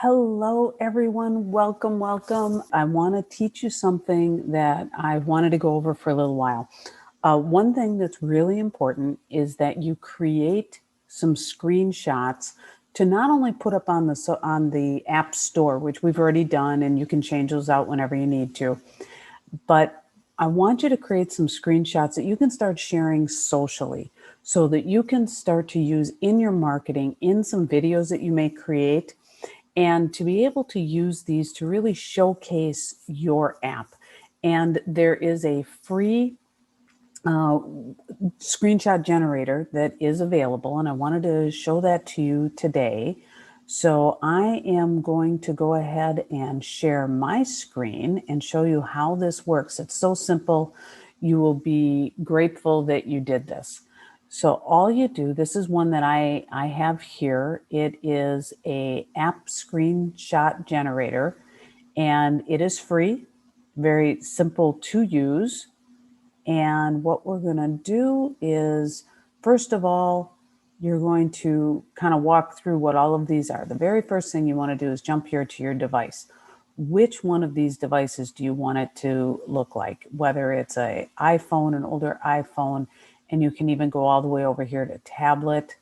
Hello, everyone. Welcome, welcome. I want to teach you something that I've wanted to go over for a little while. One thing that's really important is that you create some screenshots to not only put up on the App Store, which we've already done, and you can change those out whenever you need to, but I want you to create some screenshots that you can start sharing socially so that you can start to use in your marketing, in some videos that you may create, and to be able to use these to really showcase your app. And there is a free screenshot generator that is available, and I wanted to show that to you today. So I am going to go ahead and share my screen and show you how this works. It's so simple. You will be grateful that you did this. So all you do, this is one that I have here. It is a app screenshot generator, and it is free, very simple to use. And what we're going to do is, first of all, you're going to kind of walk through what all of these are. The very first thing you want to do is jump here to your device. Which one of these devices do you want it to look like? Whether it's an iPhone, an older iPhone, and you can even go all the way over here to tablet,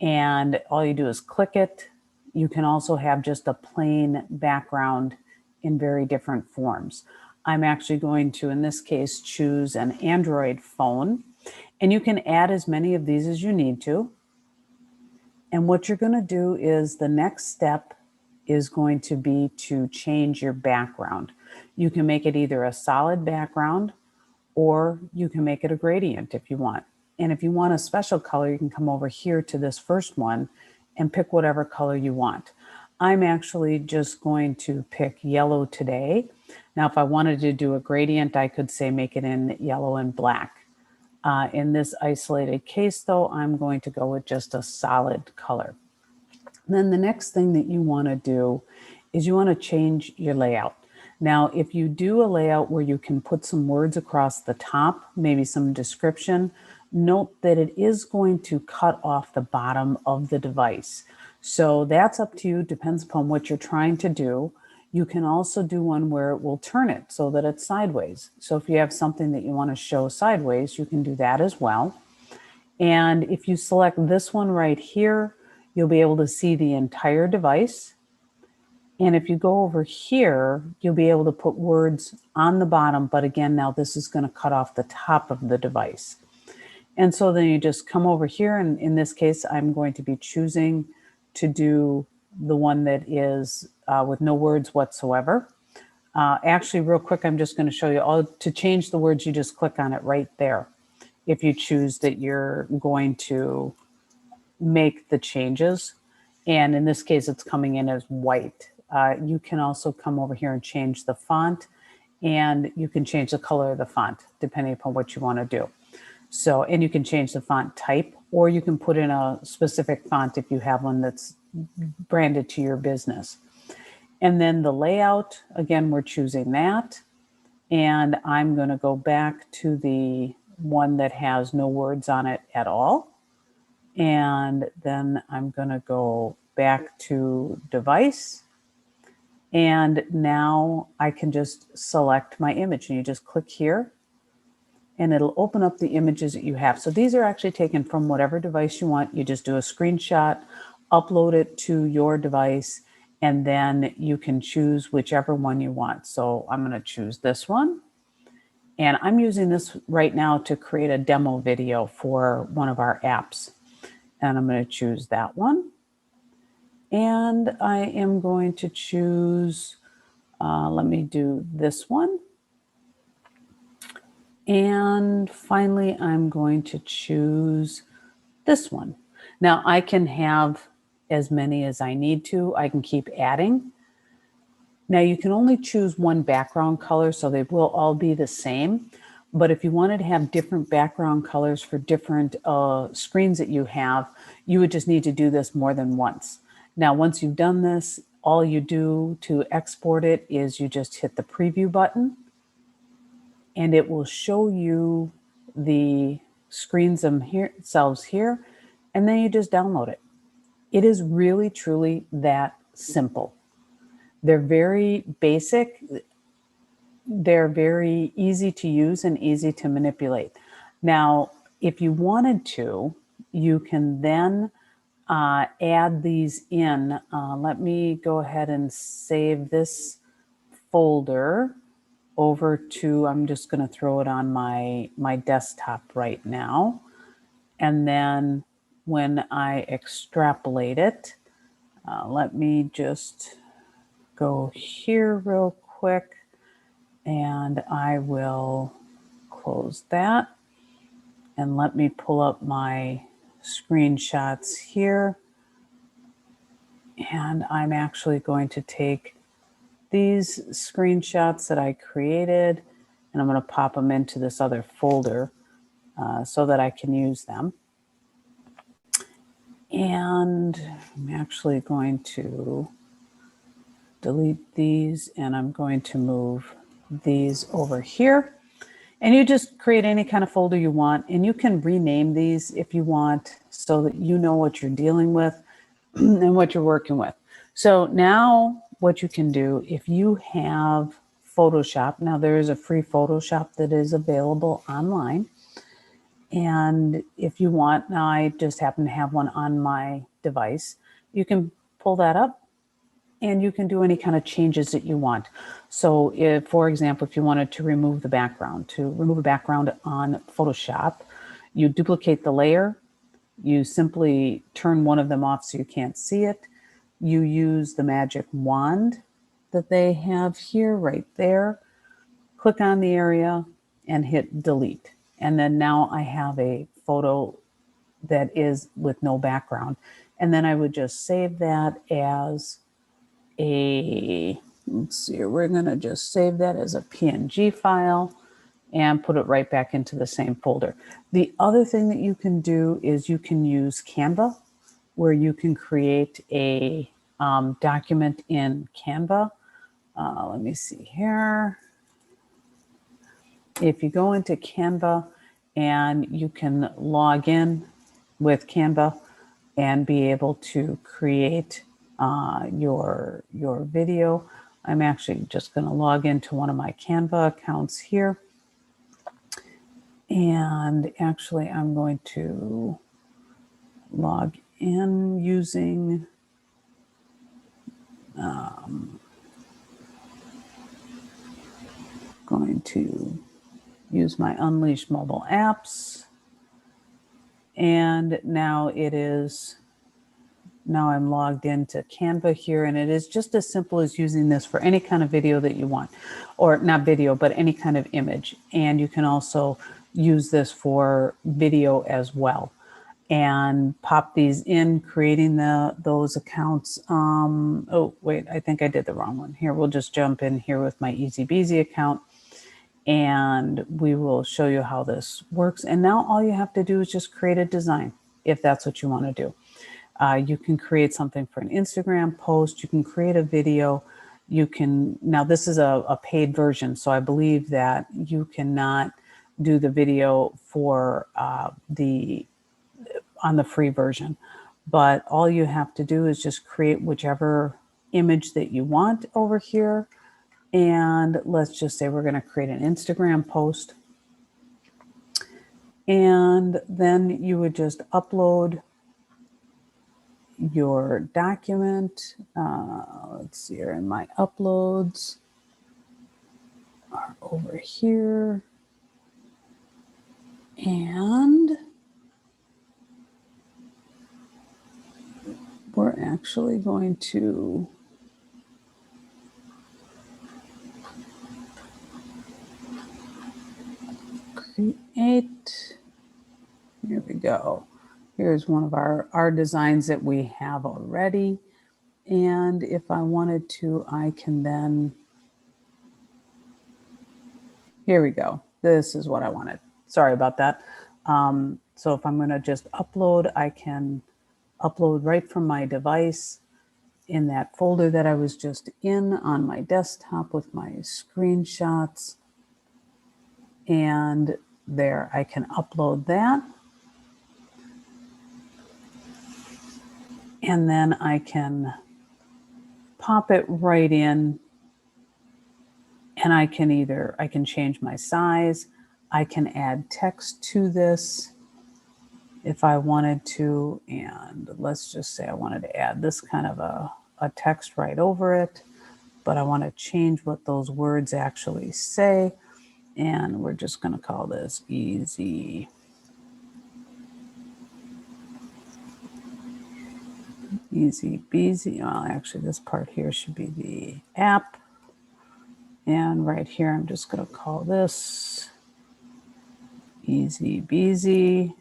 and all you do is click it. You can also have just a plain background in very different forms. I'm actually going to, in this case, choose an Android phone, and you can add as many of these as you need to. And what you're going to do is the next step is going to be to change your background. You can make it either a solid background or you can make it a gradient if you want. And if you want a special color, you can come over here to this first one and pick whatever color you want. I'm actually just going to pick yellow today. Now, if I wanted to do a gradient, I could say make it in yellow and black. In this isolated case, though, I'm going to go with just a solid color. Then the next thing that you want to do is you want to change your layout. Now, if you do a layout where you can put some words across the top, maybe some description, note that it is going to cut off the bottom of the device. So that's up to you, depends upon what you're trying to do. You can also do one where it will turn it so that it's sideways. So if you have something that you want to show sideways, you can do that as well. And if you select this one right here, you'll be able to see the entire device. And if you go over here, you'll be able to put words on the bottom, but again, now this is going to cut off the top of the device. And so then you just come over here, and in this case, I'm going to be choosing to do the one that is with no words whatsoever. Actually, real quick, I'm just going to show you all to change the words. You just click on it right there. If you choose that you're going to make the changes, and in this case, it's coming in as white. You can also come over here and change the font, and you can change the color of the font depending upon what you want to do. So, and you can change the font type, or you can put in a specific font if you have one that's branded to your business. And then the layout, again, we're choosing that. And I'm going to go back to the one that has no words on it at all. And then I'm going to go back to device. And now I can just select my image, and you just click here and it'll open up the images that you have. So these are actually taken from whatever device you want. You just do a screenshot, upload it to your device, and then you can choose whichever one you want. So I'm going to choose this one. And I'm using this right now to create a demo video for one of our apps. And I'm going to choose that one. And I am going to choose, let me do this one. And finally, I'm going to choose this one. Now I can have as many as I need to. I can keep adding. Now you can only choose one background color, so they will all be the same. But if you wanted to have different background colors for different screens that you have, you would just need to do this more than once. Now, once you've done this, all you do to export it is you just hit the preview button, and it will show you the screens themselves here, and then you just download it. It is really, truly that simple. They're very basic. They're very easy to use and easy to manipulate. Now, if you wanted to, you can then add these in. Let me go ahead and save this folder over to, I'm just going to throw it on my desktop right now. And then when I extrapolate it, let me just go here real quick, and I will close that. And let me pull up my screenshots here. And I'm actually going to take these screenshots that I created, and I'm going to pop them into this other folder so that I can use them. And I'm actually going to delete these, and I'm going to move these over here. And you just create any kind of folder you want, and you can rename these if you want so that you know what you're dealing with and what you're working with. So now what you can do, if you have Photoshop, now there is a free Photoshop that is available online. And if you want, now I just happen to have one on my device, you can pull that up and you can do any kind of changes that you want. So if, for example, if you wanted to remove the background, on Photoshop, you duplicate the layer, you simply turn one of them off so you can't see it. You use the magic wand that they have here right there, click on the area and hit delete. And then now I have a photo that is with no background. And then I would just save that as let's see, we're going to just save that as a PNG file and put it right back into the same folder. The other thing that you can do is you can use Canva, where you can create a document in Canva. Let me see here. If you go into Canva and you can log in with Canva and be able to create your video. I'm actually just going to log into one of my Canva accounts here. And actually, I'm going to log in using going to use my Unleash mobile apps. And now I'm logged into Canva here, and it is just as simple as using this for any kind of video that you want, or not video, but any kind of image. And you can also use this for video as well, and pop these in, creating those accounts. Oh, wait, I think I did the wrong one. Here, we'll just jump in here with my Easy Beasy account, and we will show you how this works. And now all you have to do is just create a design, if that's what you want to do. You can create something for an Instagram post. You can create a video. You can, now this is a paid version, so I believe that you cannot do the video for on the free version. But all you have to do is just create whichever image that you want over here. And let's just say we're going to create an Instagram post. And then you would just upload your document. Let's see here, in my uploads are over here. And we're actually going to create, here we go. Here's one of our designs that we have already. And if I wanted to, I can then, here we go. This is what I wanted. Sorry about that. So if I'm going to just upload, I can upload right from my device in that folder that I was just in on my desktop with my screenshots. And there, I can upload that. And then I can pop it right in, and I can change my size, I can add text to this if I wanted to, and let's just say I wanted to add this kind of a text right over it, but I want to change what those words actually say, and we're just going to call this easy. Easy peasy. Well, actually, this part here should be the app. And right here, I'm just going to call this easy beasy.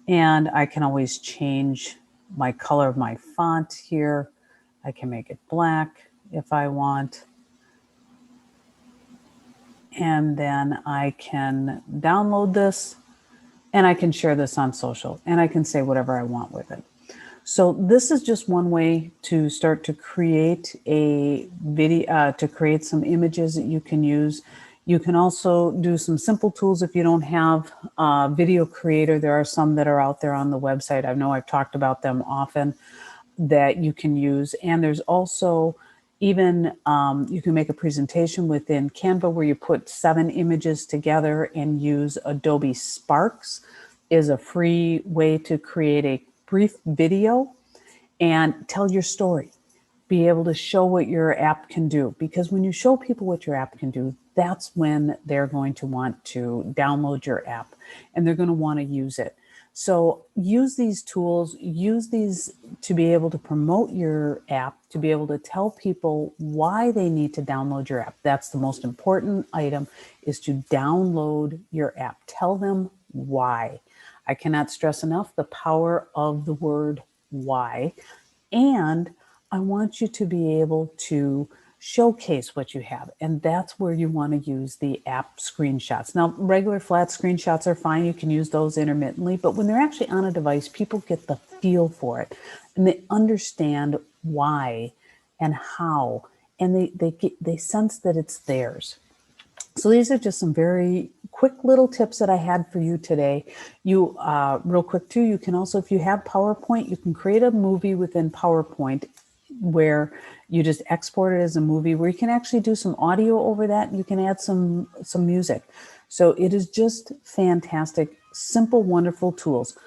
And I can always change my color of my font here. I can make it black if I want. And then I can download this, and I can share this on social, and I can say whatever I want with it. So this is just one way to start to create a video, to create some images that you can use. You can also do some simple tools if you don't have a video creator. There are some that are out there on the website. I know I've talked about them often that you can use. And there's also even, you can make a presentation within Canva where you put 7 images together and use Adobe Sparks is a free way to create a brief video and tell your story. Be able to show what your app can do, because when you show people what your app can do, that's when they're going to want to download your app and they're going to want to use it. So use these tools, use these to be able to promote your app, to be able to tell people why they need to download your app. That's the most important item, is to download your app. Tell them why. I cannot stress enough the power of the word why. And I want you to be able to showcase what you have. And that's where you want to use the app screenshots. Now, regular flat screenshots are fine. You can use those intermittently, but when they're actually on a device, people get the feel for it and they understand why and how, and they sense that it's theirs. So these are just some very quick little tips that I had for you today. You, real quick too, you can also, if you have PowerPoint, you can create a movie within PowerPoint where you just export it as a movie, where you can actually do some audio over that, and you can add some music. So it is just fantastic, simple, wonderful tools.